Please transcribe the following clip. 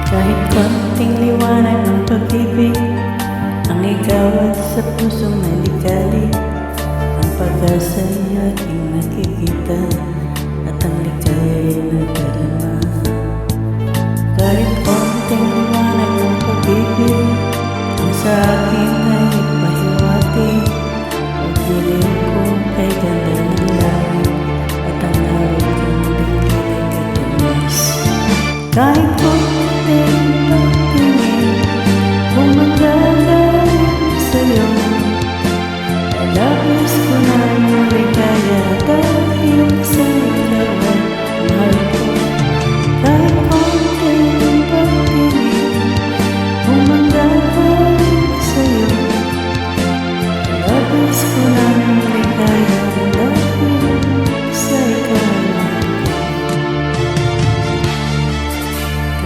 Kahit konting liwanag ng pag-ibig ang igawad sa pusong nalikali, ang pag-asa'y aking nakikita at ang likaya'y nadarama. Kahit konting liwanag ng pag-ibig ang sa akin ay pahiwati, pagdilim ko kay ganda ng langit at ang awit kong bigay ay tumis. Kahit konting